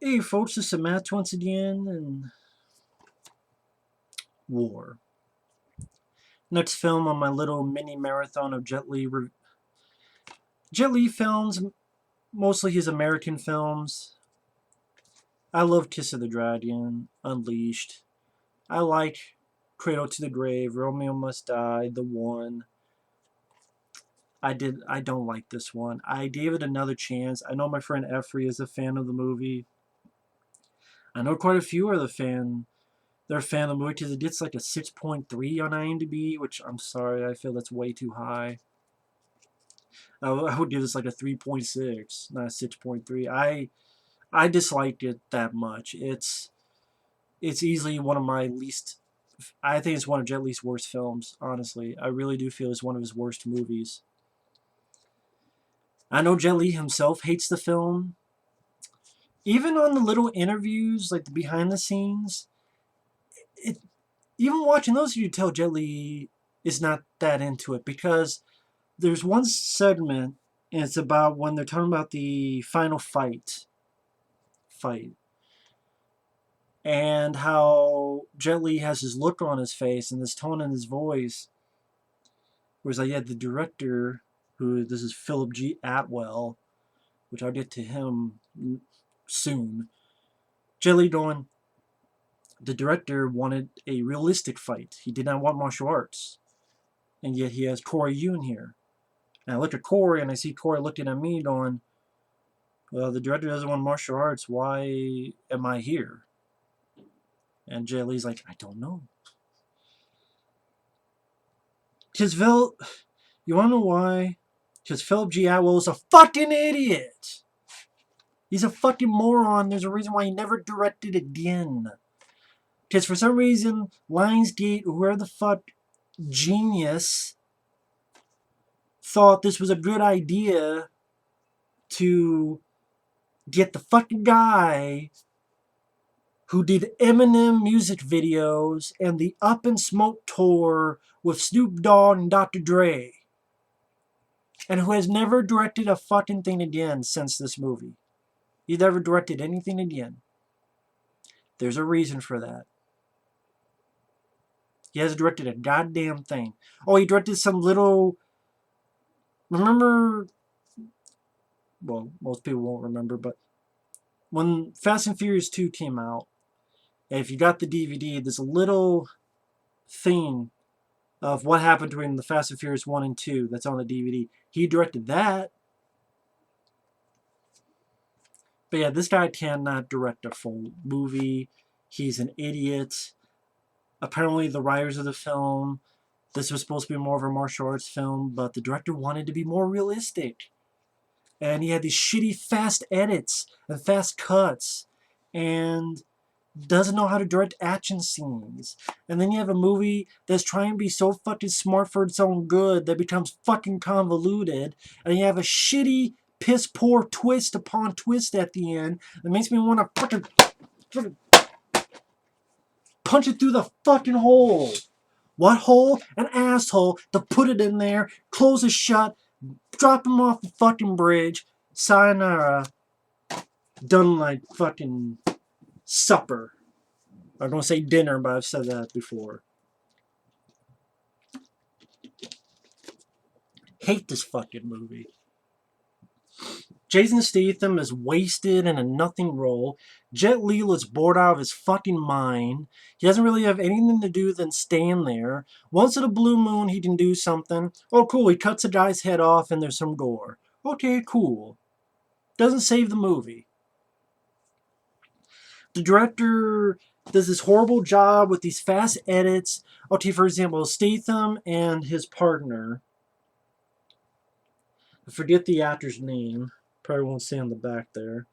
Hey folks, this is Matt once again, and War. Next film on my little mini marathon of Jet Li films, mostly his American films. I love Kiss of the Dragon, Unleashed. I like Cradle to the Grave, Romeo Must Die, The One. I don't like this one. I gave it another chance. I know my friend Effrey is a fan of the movie. I know quite a few are they're a fan of the movie because it gets like a 6.3 on IMDb, which I'm sorry, I feel that's way too high. I would give this like a 3.6, not a 6.3. I disliked it that much. It's easily one of my least. I think it's one of Jet Li's worst films. Honestly, I really do feel it's one of his worst movies. I know Jet Li himself hates the film. Even on the little interviews, like the behind the scenes, it even watching those, you tell Jet Li is not that into it because there's one segment, and it's about when they're talking about the final fight, and how Jet Li has his look on his face and this tone in his voice, whereas like, yeah, the director, who this is Philip G. Atwell, which I'll get to him soon. Jet Li going, the director wanted a realistic fight. He did not want martial arts, and yet he has Corey Yuen here. And I look at Corey, and I see Corey looking at me going, well, the director doesn't want martial arts. Why am I here? And Jet Li's like, I don't know. Because you want to know why? Because Philip G. Atwell is a fucking idiot. He's a fucking moron. There's a reason why he never directed again. Because for some reason, Lionsgate, whoever the fuck genius, thought this was a good idea to get the fucking guy who did Eminem music videos and the Up in Smoke tour with Snoop Dogg and Dr. Dre, and who has never directed a fucking thing again since this movie. He never directed anything again. There's a reason for that. He hasn't directed a goddamn thing. Oh, he directed some little... Remember... Well, most people won't remember, but when Fast and Furious 2 came out, if you got the DVD, there's a little thing of what happened during the Fast and Furious 1 and 2 that's on the DVD. He directed that. But yeah, this guy cannot direct a full movie. He's an idiot. Apparently, the writers of the film, this was supposed to be more of a martial arts film, but the director wanted to be more realistic. And he had these shitty fast edits and fast cuts. And doesn't know how to direct action scenes. And then you have a movie that's trying to be so fucking smart for its own good that becomes fucking convoluted. And you have a shitty, piss poor twist upon twist at the end that makes me want to fucking punch it through the fucking hole. What hole? An asshole to put it in there, close it shut, drop him off the fucking bridge. Sayonara. Done like fucking supper. I don't say dinner, but I've said that before. Hate this fucking movie. Jason Statham is wasted in a nothing role. Jet Li looks bored out of his fucking mind. He doesn't really have anything to do than stand there. Once in a blue moon, he can do something. Oh, cool, he cuts a guy's head off and there's some gore. Okay, cool. Doesn't save the movie. The director does this horrible job with these fast edits. Okay, for example, Statham and his partner. I forget the actor's name. Probably won't say on the back there.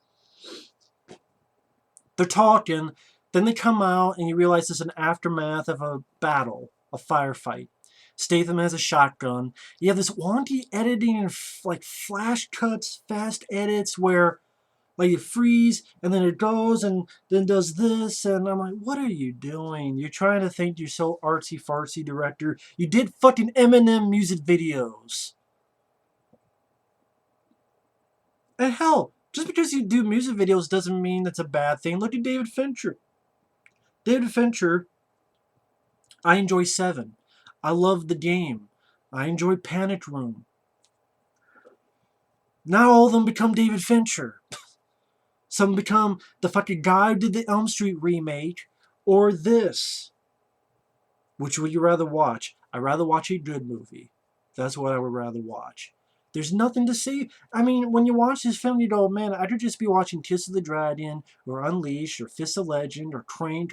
They're talking, then they come out and you realize it's an aftermath of a battle, a firefight. Statham has a shotgun. You have this wonky editing and like flash cuts, fast edits where like it freeze and then it goes and then does this, and I'm like, what are you doing? You're trying to think you're so artsy fartsy director. You did fucking Eminem music videos. And hell, Just because you do music videos doesn't mean it's a bad thing. Look at David Fincher. David Fincher, I enjoy Seven. I love The Game. I enjoy Panic Room. Not all of them become David Fincher. Some become the fucking guy who did the Elm Street remake, or this. Which would you rather watch? I'd rather watch a good movie. That's what I would rather watch. There's nothing to see. I mean, when you watch this film, you go, man, I could just be watching Kiss of the Dragon, or Unleashed, or Fist of Legend, or Train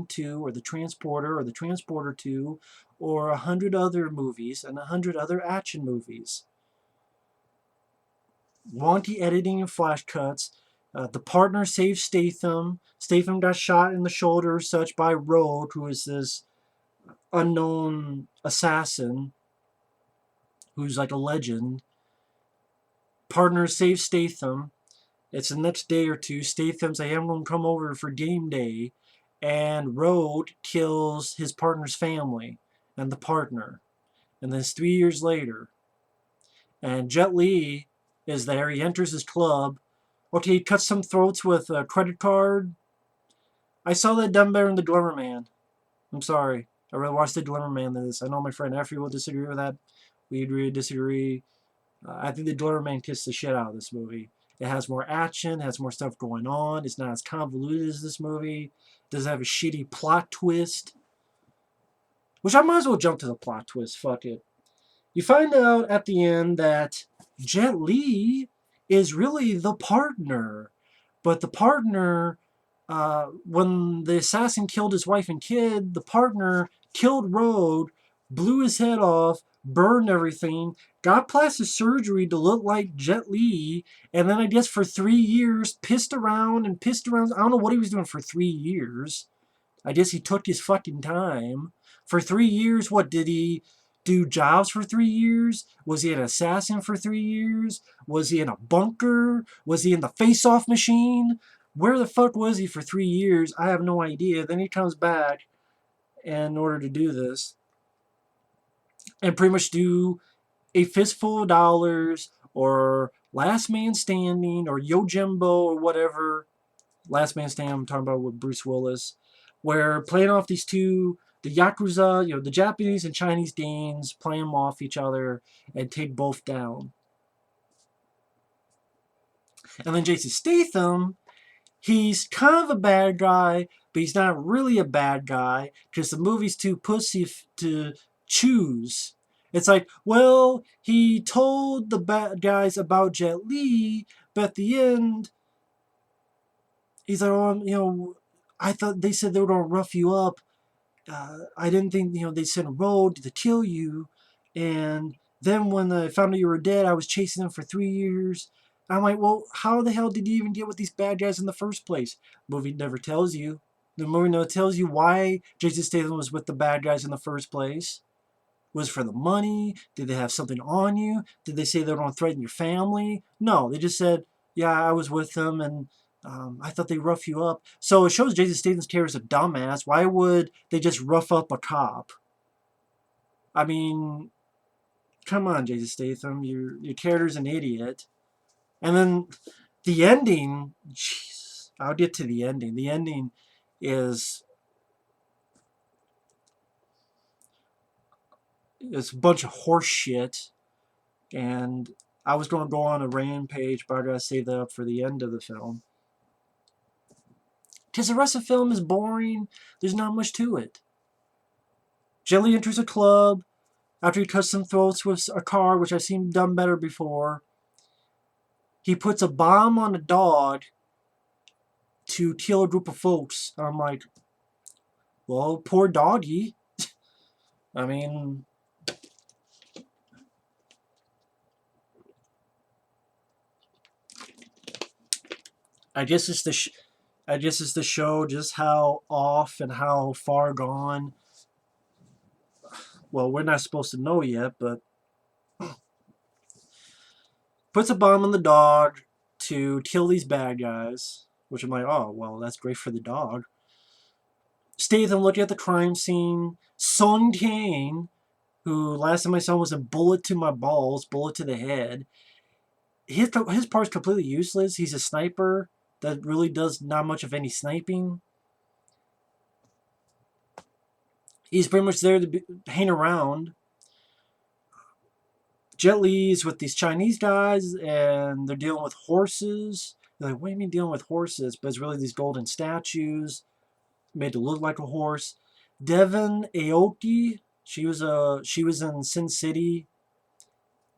2, or The Transporter, or The Transporter 2, or 100 other movies, and 100 other action movies. Wonky editing and flash cuts. The partner saves Statham. Statham got shot in the shoulder or such by Rogue, who is this unknown assassin who's like a legend. Partner saves Statham. It's the next day or two. Statham's like, I'm going to come over for game day. And Rogue kills his partner's family and the partner. And then it's 3 years later. And Jet Li is there. He enters his club. Okay, he cuts some throats with a credit card. I saw that done better in The Glimmer Man. I'm sorry. I rather watch The Glimmer Man than this. I know my friend Effie will disagree with that. We agree, disagree. I think The Glimmer Man kissed the shit out of this movie. It has more action, has more stuff going on. It's not as convoluted as this movie. It doesn't have a shitty plot twist. Which I might as well jump to the plot twist. Fuck it. You find out at the end that Jet Li is really the partner. But the partner, when the assassin killed his wife and kid, the partner killed Rogue, blew his head off, burned everything, got plastic surgery to look like Jet Li, and then I guess for 3 years pissed around. I don't know what he was doing for 3 years. I guess he took his fucking time. For 3 years, what did he do? Jobs for 3 years? Was he an assassin for 3 years? Was he in a bunker? Was he in the face-off machine? Where the fuck was he for 3 years? I have no idea. Then he comes back in order to do this. And pretty much do a fistful of dollars, or Last Man Standing, or Yojimbo, or whatever. Last Man Standing, I'm talking about with Bruce Willis, where playing off these two, the Yakuza, the Japanese and Chinese gangs, playing them off each other and take both down. And then Jason Statham, he's kind of a bad guy, but he's not really a bad guy because the movie's too pussy to choose. It's like, well, he told the bad guys about Jet Li, but at the end, he's like, oh, I thought they said they were going to rough you up. I didn't think, they sent a road to kill you. And then when I found out you were dead, I was chasing them for 3 years. I'm like, well, how the hell did you even get with these bad guys in the first place? The movie never tells you. The movie never tells you why Jason Statham was with the bad guys in the first place. Was it for the money? Did they have something on you? Did they say they were going to threaten your family? No, they just said, yeah, I was with them, and I thought they'd rough you up. So it shows Jason Statham's character is a dumbass. Why would they just rough up a cop? I mean, come on, Jason Statham. Your character's an idiot. And then the ending, jeez, I'll get to the ending. The ending is a bunch of horse shit. And I was going to go on a rampage, but I got to save that up for the end of the film. Because the rest of the film is boring. There's not much to it. Jelly enters a club after he cuts some throats with a car, which I've seen done better before. He puts a bomb on a dog to kill a group of folks. I'm like, well, poor doggy. I mean, I guess it's to show just how off and how far gone. Well, we're not supposed to know yet, but puts a bomb on the dog to kill these bad guys. Which I'm like, oh, well, that's great for the dog. Statham looking at the crime scene. Sung Kang, who last time I saw was a bullet to my balls, bullet to the head. his part's completely useless. He's a sniper that really does not much of any sniping. He's pretty much there to hang around. Jet Li's with these Chinese guys, and they're dealing with horses. They're like, what do you mean dealing with horses? But it's really these golden statues made to look like a horse. Devon Aoki, she was in Sin City.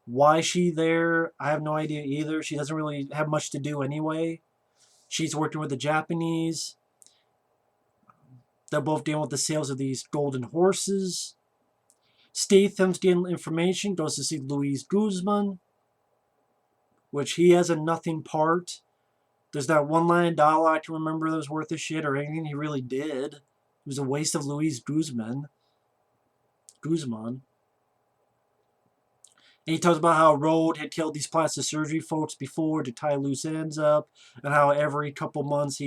Why is she there? I have no idea either. She doesn't really have much to do anyway. She's working with the Japanese. They're both dealing with the sales of these golden horses. Statham's getting information, goes to see Luis Guzman, which he has a nothing part. There's that one line dialogue I can remember that was worth a shit or anything he really did. It was a waste of Luis Guzman. And he talks about how Rode had killed these plastic surgery folks before to tie loose ends up, and how every couple months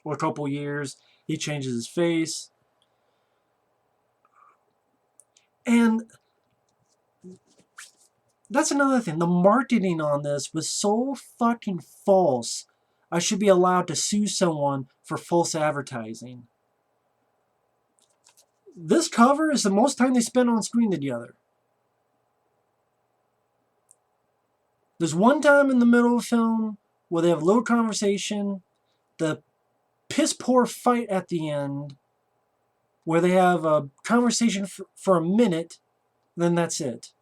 or a couple years, he changes his face. And that's another thing. The marketing on this was so fucking false. I should be allowed to sue someone for false advertising. This cover is the most time they spent on screen together. There's one time in the middle of the film where they have a little conversation, the piss poor fight at the end, where they have a conversation for a minute, then that's it.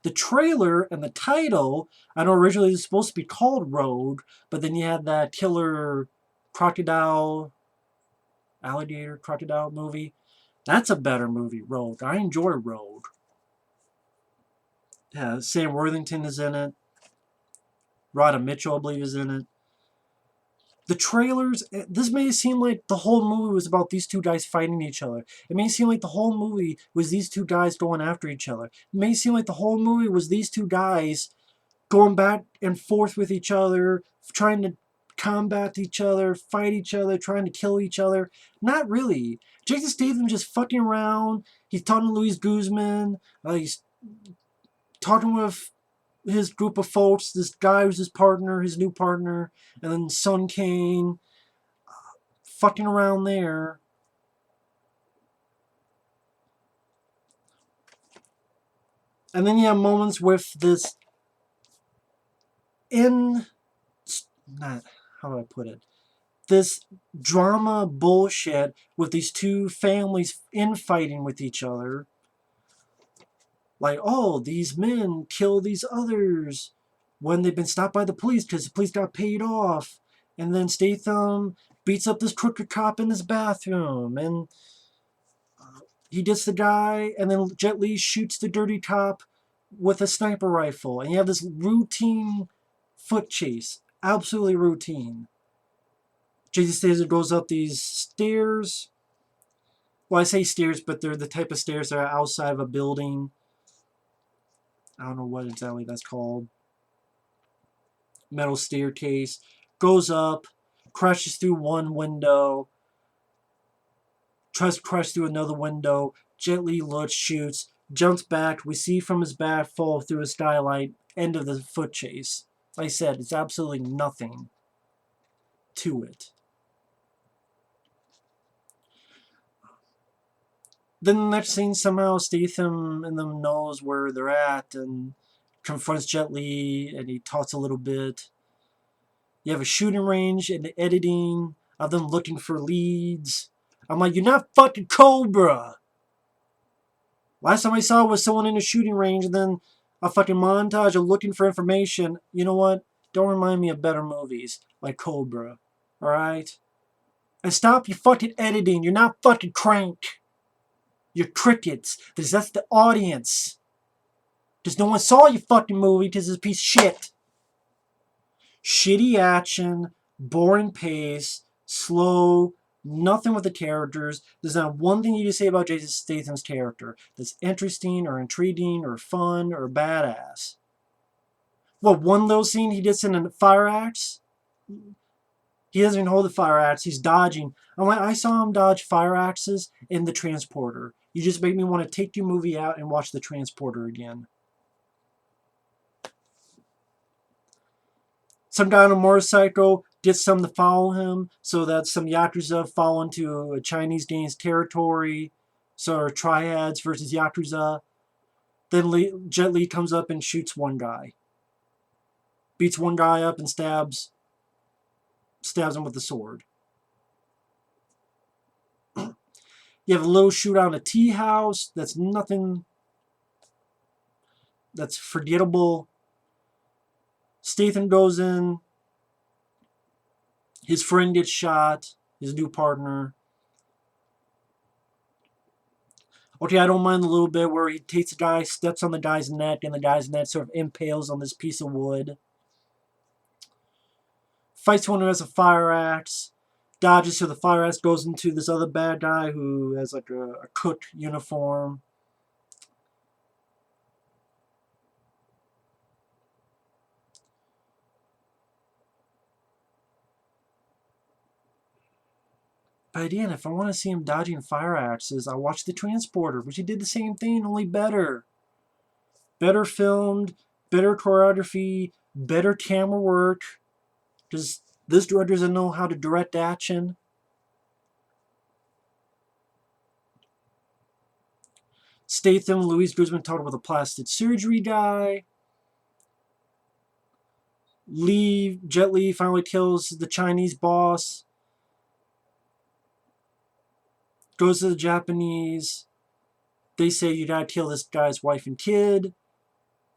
The trailer and the title, I know originally it was supposed to be called Road, but then you had that killer alligator crocodile movie. That's a better movie, Road. I enjoy Road. Yeah, Sam Worthington is in it. Rhoda Mitchell, I believe, is in it. The trailers, this made it seem like the whole movie was about these two guys fighting each other. It made it seem like the whole movie was these two guys going after each other. It made it seem like the whole movie was these two guys going back and forth with each other, trying to combat each other, fight each other, trying to kill each other. Not really. Jason Statham just fucking around. He's talking to Luis Guzman. He's talking with his group of folks. This guy was his partner, his new partner, and then Sun Kane. Fucking around there. And then you have moments with this not, how do I put it? This drama bullshit with these two families infighting with each other. Like, oh, these men kill these others when they've been stopped by the police because the police got paid off. And then Statham beats up this crooked cop in his bathroom. And he gets the guy, and then Jet Li shoots the dirty cop with a sniper rifle. And you have this routine foot chase. Absolutely routine. Jason Statham goes up these stairs. Well, I say stairs, but they're the type of stairs that are outside of a building. I don't know what exactly that's called. Metal staircase. Goes up, crashes through one window, tries to crash through another window, gently looks, shoots, jumps back. We see from his back fall through a skylight. End of the foot chase. Like I said, it's absolutely nothing to it. Then the next scene, somehow Statham and them knows where they're at and confronts Jet Li, and he talks a little bit. You have a shooting range and the editing of them looking for leads. I'm like, you're not fucking Cobra. Last time I saw was someone in a shooting range, and then a fucking montage of looking for information. You know what? Don't remind me of better movies like Cobra. Alright? And stop your fucking editing. You're not fucking Crank. You're crickets. Because that's the audience. Because no one saw your fucking movie because it's a piece of shit. Shitty action, boring pace, slow, nothing with the characters. There's not one thing you can say about Jason Statham's character that's interesting or intriguing or fun or badass. What, one little scene he gets in a fire axe? He doesn't even hold the fire axe. He's dodging. I'm like, I saw him dodge fire axes in The Transporter. You just make me want to take your movie out and watch The Transporter again. Some guy on a motorcycle gets some to follow him, so that some Yakuza fall into a Chinese gang's territory. So triads versus Yakuza. Then Jet Li comes up and shoots one guy. Beats one guy up and stabs him with the sword. You have a little shootout in a tea house. That's nothing. That's forgettable. Statham goes in. His friend gets shot. His new partner. Okay, I don't mind a little bit where he takes the guy, steps on the guy's neck, and the guy's neck sort of impales on this piece of wood. Fights one who has a fire axe. Dodges, so the fire axe goes into this other bad guy who has like a cook uniform. But again, if I want to see him dodging fire axes, I watch The Transporter, which he did the same thing, only better. Better filmed, better choreography, better camera work. Because this director doesn't know how to direct action. Statham, Louise Guzman talked about the plastic surgery guy. Jet Li finally kills the Chinese boss. Goes to the Japanese. They say you gotta kill this guy's wife and kid.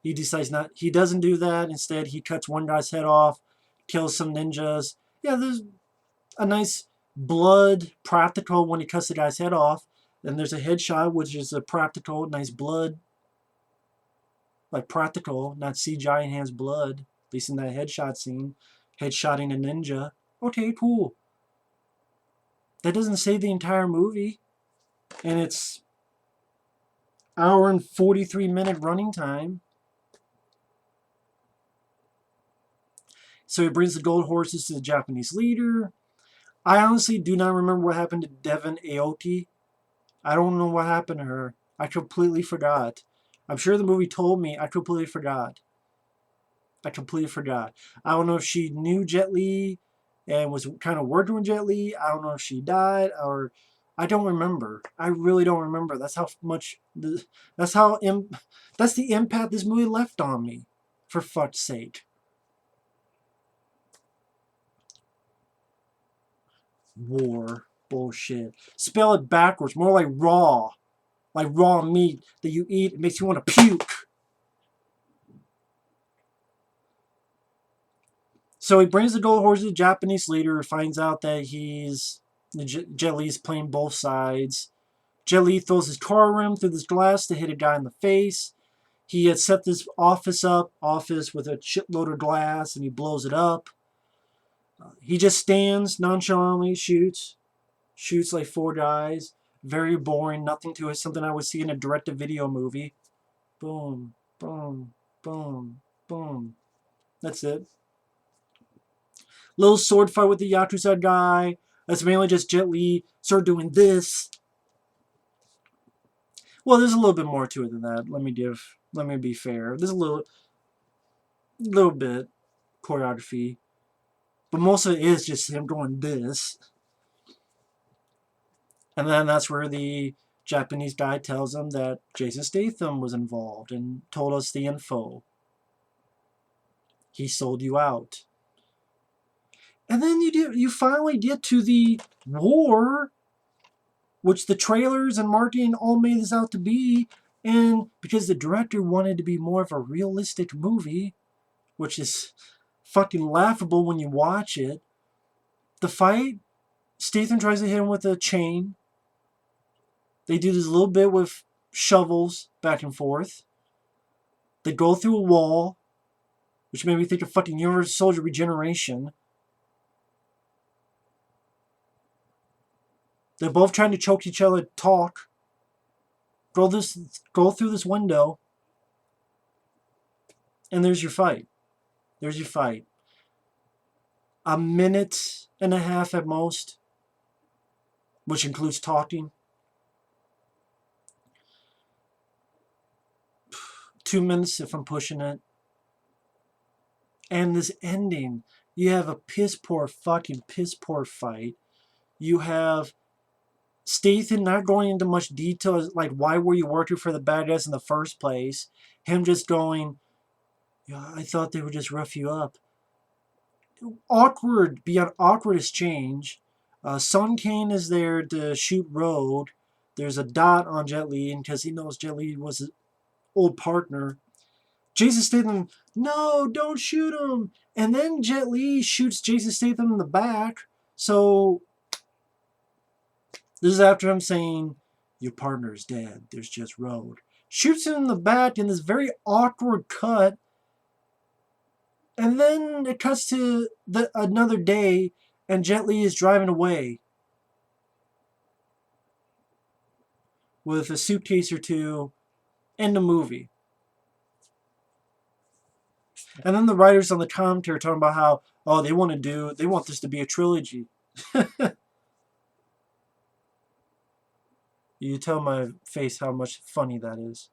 He decides not. He doesn't do that. Instead, he cuts one guy's head off, kills some ninjas. Yeah, there's a nice blood practical when he cuts the guy's head off. Then there's a headshot, which is a practical, nice blood, like practical, not CGI enhanced blood. At least in that headshot scene, headshotting a ninja. Okay, cool. That doesn't save the entire movie, and it's hour and 43-minute running time. So he brings the gold horses to the Japanese leader. I honestly do not remember what happened to Devon Aoki. I don't know what happened to her. I completely forgot. I'm sure the movie told me. I completely forgot. I don't know if she knew Jet Li and was kind of working with Jet Li. I don't know if she died or I don't remember. I really don't remember. That's how much. That's the impact this movie left on me. For fuck's sake. War. Bullshit. Spell it backwards. More like raw. Like raw meat that you eat. It makes you want to puke. So he brings the gold horse to the Japanese leader. Finds out that Jet Li's playing both sides. Jet Li throws his car rim through this glass to hit a guy in the face. He had set this office with a shitload of glass, and he blows it up. He just stands nonchalantly, shoots like 4 guys. Very boring, nothing to it. Something I would see in a direct-to-video movie. Boom, boom, boom, boom. That's it. Little sword fight with the Yakuza guy. That's mainly just Jet Li started doing this. Well, there's a little bit more to it than that. Let me be fair. There's a little bit choreography. But most of it is just him doing this. And then that's where the Japanese guy tells him that Jason Statham was involved and told us the info. He sold you out. And then you finally get to the war, which the trailers and marketing all made this out to be. And because the director wanted to be more of a realistic movie, which is fucking laughable when you watch it. The fight, Statham tries to hit him with a chain. They do this little bit with shovels back and forth. They go through a wall, which made me think of fucking Universal Soldier Regeneration. They're both trying to choke each other, talk. Go through this window, and there's your fight. A minute and a half at most, which includes talking. 2 minutes if I'm pushing it. And this ending, You have a fucking piss poor fight. You have Statham not going into much detail, like why were you working for the bad guys in the first place? Him just going, yeah, I thought they would just rough you up. Awkward, beyond awkward exchange. Sun Kane is there to shoot Road. There's a dot on Jet Li, and because he knows Jet Li was his old partner. Jason Statham, no, don't shoot him. And then Jet Li shoots Jason Statham in the back. So this is after him saying, your partner's dead. There's just Road. Shoots him in the back in this very awkward cut. And then it cuts to another day, and Jet Li is driving away with a suitcase or two in the movie. And then the writers on the commentary are talking about how, oh, they want this to be a trilogy. You tell my face how much funny that is.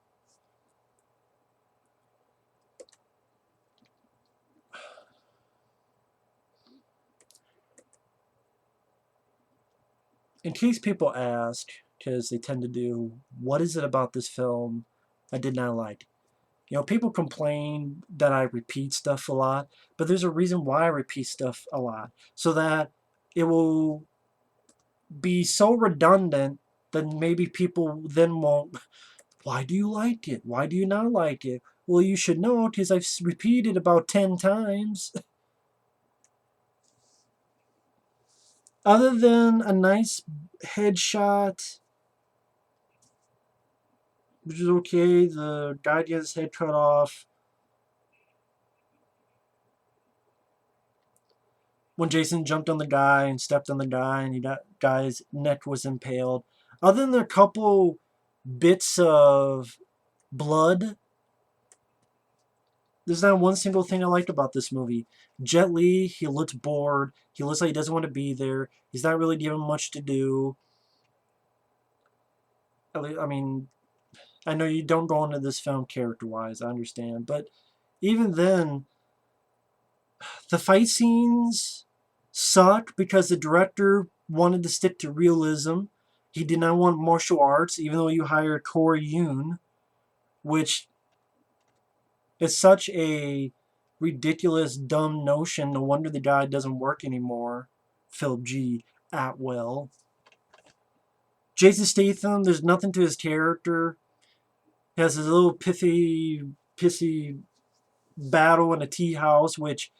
In case people ask, because they tend to do, what is it about this film I did not like? You know, people complain that I repeat stuff a lot, but there's a reason why I repeat stuff a lot. So that it will be so redundant that maybe people then won't, why do you like it? Why do you not like it? Well, you should know because I've repeated about 10 times. Other than a nice headshot, which is okay, the guy gets his head cut off. When Jason jumped on the guy and stepped on the guy and that guy's neck was impaled. Other than a couple bits of blood, there's not one single thing I liked about this movie. Jet Li, he looks bored. He looks like he doesn't want to be there. He's not really given much to do. I mean, I know you don't go into this film character-wise, I understand. But even then, the fight scenes suck because the director wanted to stick to realism. He did not want martial arts, even though you hired Corey Yuen, which is such a ridiculous, dumb notion. No wonder the guy doesn't work anymore. Philip G. Atwell. Jason Statham, there's nothing to his character. He has his little pissy battle in a tea house, which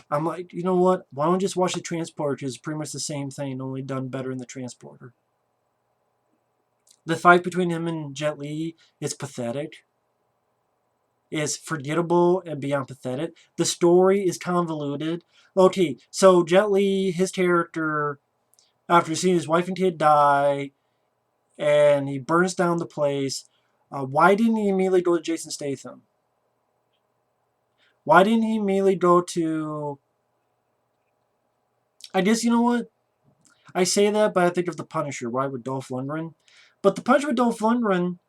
I'm like, you know what? Why don't you just watch The Transporter? It's pretty much the same thing, only done better in The Transporter. The fight between him and Jet Li is pathetic. Is forgettable and beyond pathetic. The story is convoluted. Okay, so Jet Li, his character, after seeing his wife and kid die, and he burns down the place, why didn't he immediately go to Jason Statham? Why didn't he immediately go to... I guess, you know what? I say that, but I think of The Punisher, right, with Dolph Lundgren. But The Punisher with Dolph Lundgren...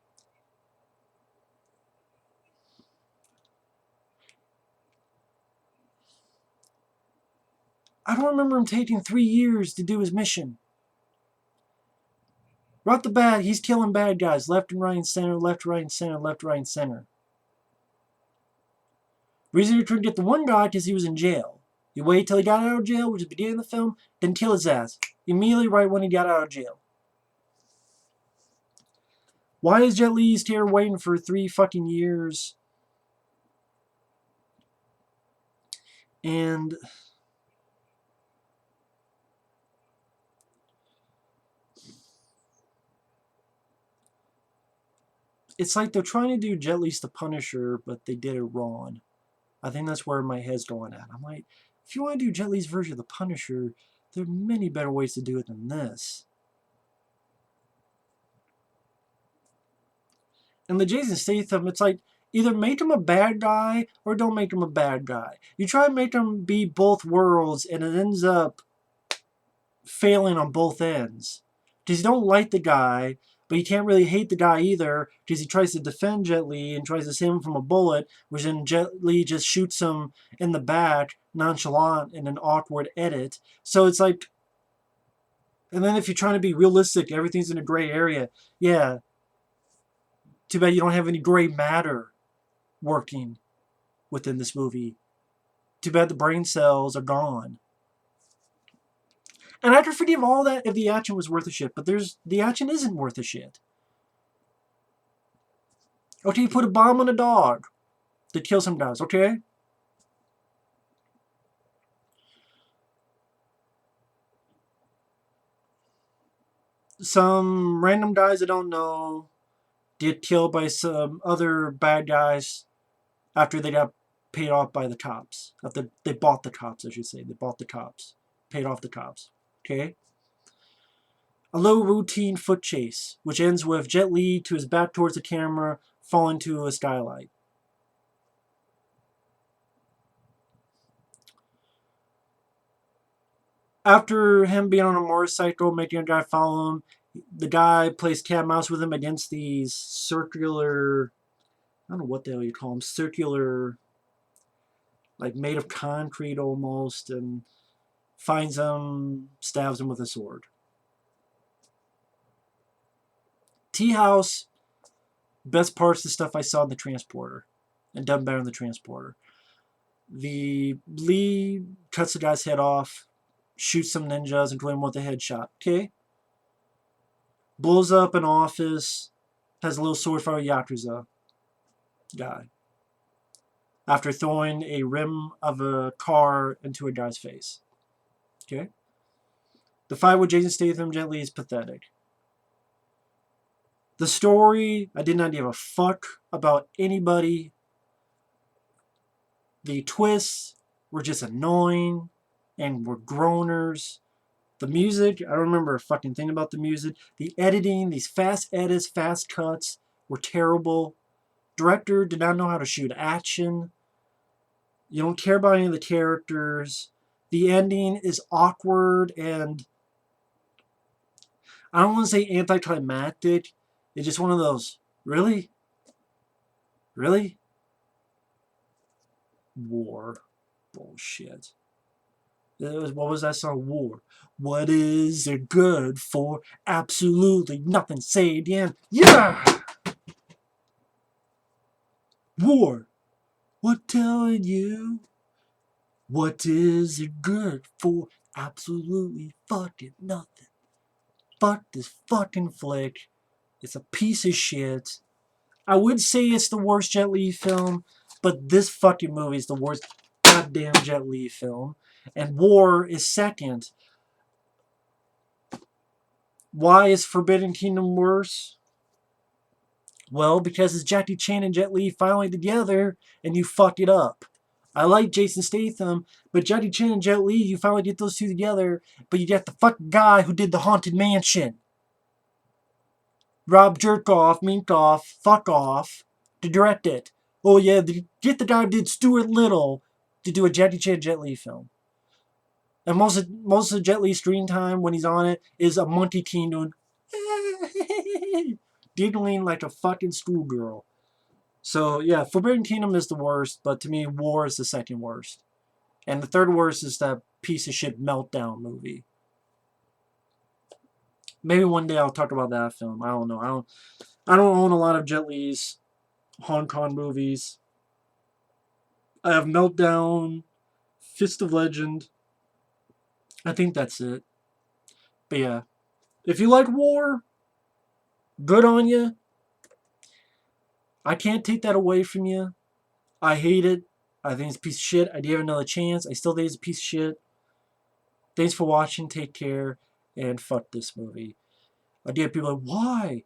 I don't remember him taking 3 years to do his mission. Right off the bat, he's killing bad guys left and right and center, left, right, and center, left, right, and center. Reason he couldn't get the one guy because he was in jail. He waited till he got out of jail, which is the beginning of the film, then kill his ass. Immediately right when he got out of jail. Why is Jet Li here waiting for 3 fucking years? And... it's like they're trying to do Jet Li's The Punisher, but they did it wrong. I think that's where my head's going at. I'm like, if you want to do Jet Li's version of The Punisher, there are many better ways to do it than this. And the Jason Statham, it's like, either make him a bad guy or don't make him a bad guy. You try to make him be both worlds, and it ends up failing on both ends. Because you don't like the guy, but you can't really hate the guy either, because he tries to defend Jet Li and tries to save him from a bullet, which then Jet Li just shoots him in the back, nonchalant in an awkward edit. So it's like, and then if you're trying to be realistic, everything's in a gray area. Yeah, too bad you don't have any gray matter working within this movie. Too bad the brain cells are gone. And I could forgive all that if the action was worth a shit, but the action isn't worth a shit. Okay, you put a bomb on a dog that kills some guys, okay? Some random guys I don't know get killed by some other bad guys after they got paid off by the cops. After they bought the cops, I should say. They bought the cops. Paid off the cops. Okay? A low routine foot chase, which ends with Jet Li to his back towards the camera, falling to a skylight. After him being on a motorcycle, making a guy follow him, the guy plays cat and mouse with him against these circular, I don't know what the hell you call them, circular, like made of concrete almost, and finds him, stabs him with a sword. Tea House, best parts of the stuff I saw in the Transporter, and done better in the Transporter. The lead cuts the guy's head off, shoots some ninjas, including one with a headshot. Okay? Blows up an office, has a little sword for a Yakuza guy. After throwing a rim of a car into a guy's face. Okay? The fight with Jason Statham gently is pathetic. The story, I did not give a fuck about anybody. The twists were just annoying and were groaners. The music, I don't remember a fucking thing about the music. The editing, these fast edits, fast cuts were terrible. Director did not know how to shoot action. You don't care about any of the characters. The ending is awkward and I don't want to say anticlimactic. It's just one of those, really? Really? War. Bullshit. What was that song? War. What is it good for? Absolutely nothing. Say it again. Yeah! War. What telling you? What is it good for? Absolutely fucking nothing. Fuck this fucking flick. It's a piece of shit. I would say it's the worst Jet Li film, but this fucking movie is the worst goddamn Jet Li film. And War is second. Why is Forbidden Kingdom worse? Well, because it's Jackie Chan and Jet Li finally together, and you fucked it up. I like Jason Statham, but Jackie Chan and Jet Li, you finally get those two together, but you got the fucking guy who did the Haunted Mansion. Rob Jerkoff, Minkoff, fuck off, to direct it. Oh yeah, get the guy who did Stuart Little to do a Jackie Chan Jet Li film. And most of Jet Li's screen time when he's on it is a Monkey King doing giggling like a fucking schoolgirl. So yeah, Forbidden Kingdom is the worst, but to me, War is the second worst. And the third worst is that piece of shit Meltdown movie. Maybe one day I'll talk about that film. I don't know. I don't own a lot of Jet Li's Hong Kong movies. I have Meltdown, Fist of Legend. I think that's it. But yeah, if you like War, good on you. I can't take that away from you. I hate it. I think it's a piece of shit. I gave it another chance. I still think it's a piece of shit. Thanks for watching. Take care. And fuck this movie. I get people like, why?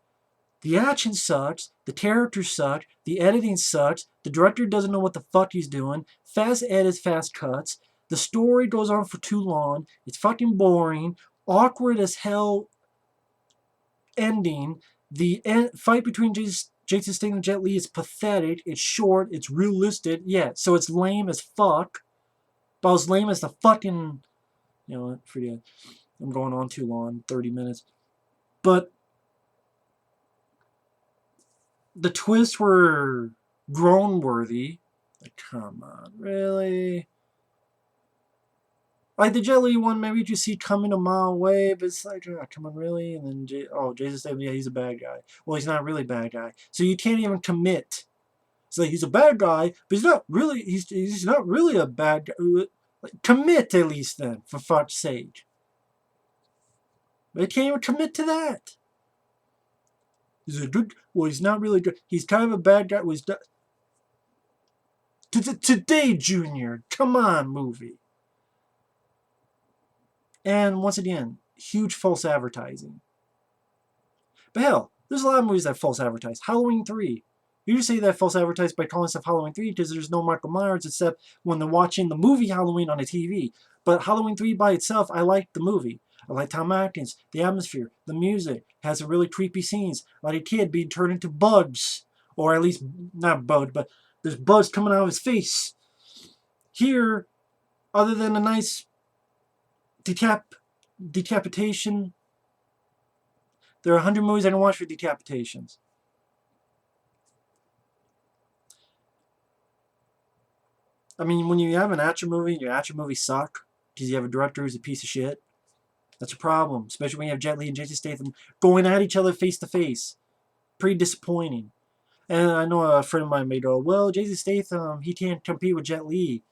The action sucks. The characters suck. The editing sucks. The director doesn't know what the fuck he's doing. Fast edits, fast cuts. The story goes on for too long. It's fucking boring. Awkward as hell ending. The fight between Jason Statham and Jet Li is pathetic. It's short. It's realistic. Yeah, so it's lame as fuck. About as lame as the fucking... You know what? Forget it. I'm going on too long. 30 minutes. But the twists were groan-worthy. Like, come on. Really? Like the Jet Li one, maybe you just see coming a mile away, but it's like, oh, come on, really? And then, Jason Statham, yeah, he's a bad guy. Well, he's not really a bad guy. So you can't even commit. It's like, he's a bad guy, but he's not really, he's not really a bad guy. Like, commit at least then, for fuck's sake. But you can't even commit to that. He's a good, well, he's not really good. He's kind of a bad guy. Well, Today, Junior, come on, movie. And once again, huge false advertising. But hell, there's a lot of movies that false advertise. Halloween 3. You just say that false advertised by calling stuff Halloween 3 because there's no Michael Myers except when they're watching the movie Halloween on the TV. But Halloween 3 by itself, I like the movie. I like Tom Atkins, the atmosphere, the music. Has some really creepy scenes. Like a kid being turned into bugs. Or at least, not bugs, but there's bugs coming out of his face. Here, other than a nice decapitation, there are 100 movies I can watch for decapitations. I mean, when you have an action movie and your action movies suck because you have a director who's a piece of shit, that's a problem. Especially when you have Jet Li and Jason Statham going at each other face to face. Pretty disappointing. And I know a friend of mine may go, well, Jason Statham, he can't compete with Jet Li.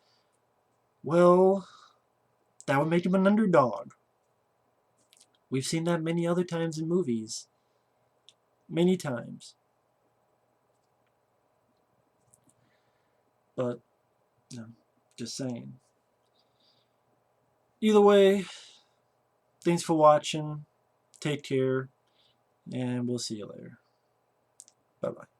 Well, that would make him an underdog. We've seen that many other times in movies. Many times. But, you know, just saying. Either way, thanks for watching. Take care. And we'll see you later. Bye-bye.